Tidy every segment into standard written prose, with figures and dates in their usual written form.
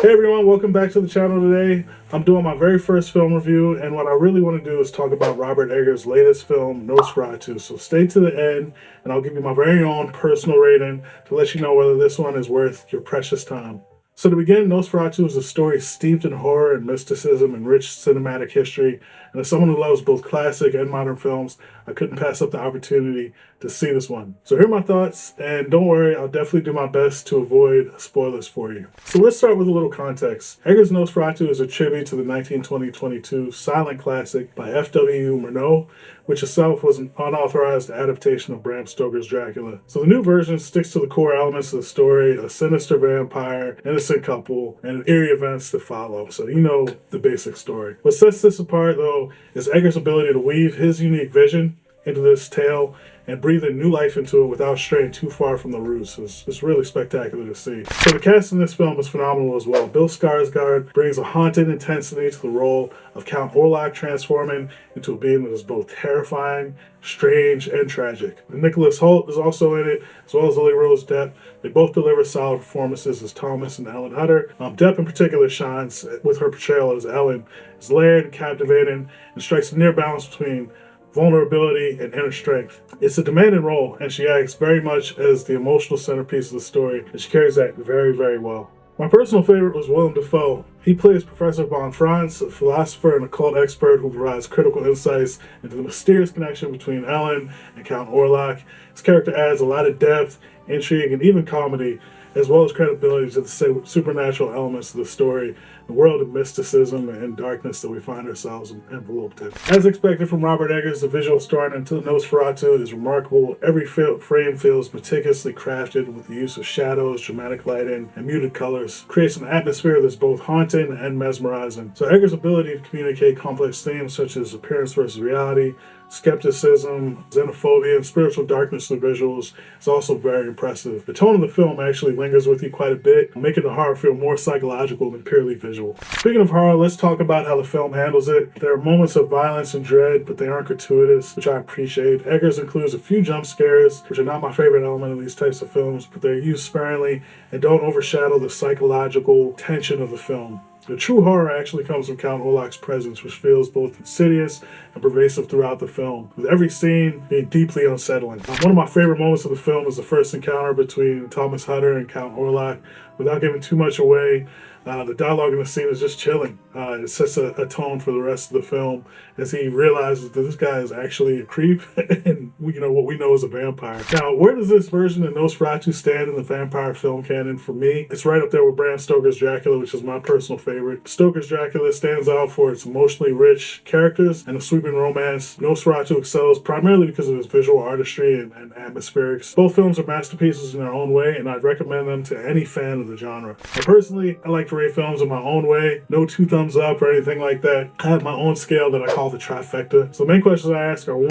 Hey everyone, welcome back to the channel today. I'm doing my very first film review, and what I really want to do is talk about Robert Eggers' latest film, Nosferatu. So stay to the end, and I'll give you my very own personal rating to let you know whether this one is worth your precious time. So to begin, Nosferatu is a story steeped in horror and mysticism and rich cinematic history, and as someone who loves both classic and modern films, I couldn't pass up the opportunity to see this one. So here are my thoughts, and don't worry, I'll definitely do my best to avoid spoilers for you. So let's start with a little context. Eggers' Nosferatu is a tribute to the 1920-22 silent classic by F.W. Murnau, which itself was an unauthorized adaptation of Bram Stokers Dracula. So the new version sticks to the core elements of the story: a sinister vampire, innocent couple, and eerie events that follow. So you know the basic story. What sets this apart, though, is Eggers' ability to weave his unique vision into this tale and breathe a new life into it without straying too far from the roots. It's really spectacular to see. So the cast in this film is phenomenal as well. Bill Skarsgård brings a haunted intensity to the role of Count Orlok, transforming into a being that is both terrifying, strange, and tragic. And Nicholas Hoult is also in it, as well as Lily-Rose Depp. They both deliver solid performances as Thomas and Ellen Hutter. Depp in particular shines with her portrayal as Ellen. It's layered and captivating and strikes a near balance between vulnerability and inner strength. It's a demanding role, and she acts very much as the emotional centerpiece of the story, and she carries that very, very well. My personal favorite was Willem Dafoe. He plays Professor von Franz, a philosopher and occult expert who provides critical insights into the mysterious connection between Ellen and Count Orlok. His character adds a lot of depth, intrigue, and even comedy, as well as credibility to the supernatural elements of the story, the world of mysticism and darkness that we find ourselves enveloped in. As expected from Robert Eggers, the visual story into Nosferatu is remarkable. Every frame feels meticulously crafted with the use of shadows, dramatic lighting, and muted colors. It creates an atmosphere that's both haunting and mesmerizing. So Eggers' ability to communicate complex themes such as appearance versus reality, skepticism, xenophobia, and spiritual darkness through visuals is also very impressive. The tone of the film actually lingers with you quite a bit, making the horror feel more psychological than purely visual. Speaking of horror, let's talk about how the film handles it. There are moments of violence and dread, but they aren't gratuitous, which I appreciate. Eggers includes a few jump scares, which are not my favorite element of these types of films, but they're used sparingly and don't overshadow the psychological tension of the film. The true horror actually comes from Count Orlok's presence, which feels both insidious and pervasive throughout the film, with every scene being deeply unsettling. One of my favorite moments of the film is the first encounter between Thomas Hutter and Count Orlok. Without giving too much away, the dialogue in the scene is just chilling. It sets a tone for the rest of the film as he realizes that this guy is actually a creep and what we know is a vampire. Now, where does this version of Nosferatu stand in the vampire film canon? For me, it's right up there with Bram Stokers Dracula, which is my personal favorite. Stokers Dracula stands out for its emotionally rich characters and a sweeping romance. Nosferatu excels primarily because of its visual artistry and atmospherics. Both films are masterpieces in their own way, and I'd recommend them to any fan of the genre. Now, personally, I like to rate films in my own way. No two thumbs up or anything like that. I have my own scale that I call the Trifecta. So the main questions I ask are: 1,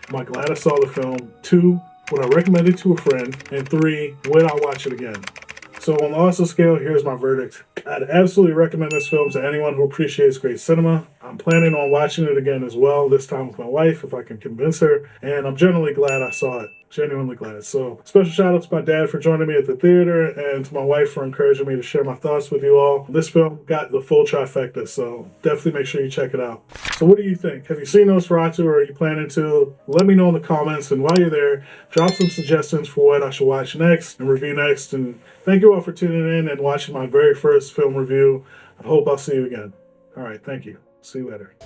am I glad I saw the film? 2, would I recommend it to a friend? And 3, would I watch it again? So on the Oscar scale, here's my verdict. I'd absolutely recommend this film to anyone who appreciates great cinema. I'm planning on watching it again as well, this time with my wife, if I can convince her. And I'm genuinely glad I saw it. Genuinely glad. So special shout out to my dad for joining me at the theater, and to my wife for encouraging me to share my thoughts with you all. This film got the full trifecta, so definitely make sure you check it out. So what do you think? Have you seen Nosferatu, or are you planning to? Let me know in the comments, and while you're there, drop some suggestions for what I should watch next and review next. And thank you all for tuning in and watching my very first film review. I hope I'll see you again. All right, thank you. See you later.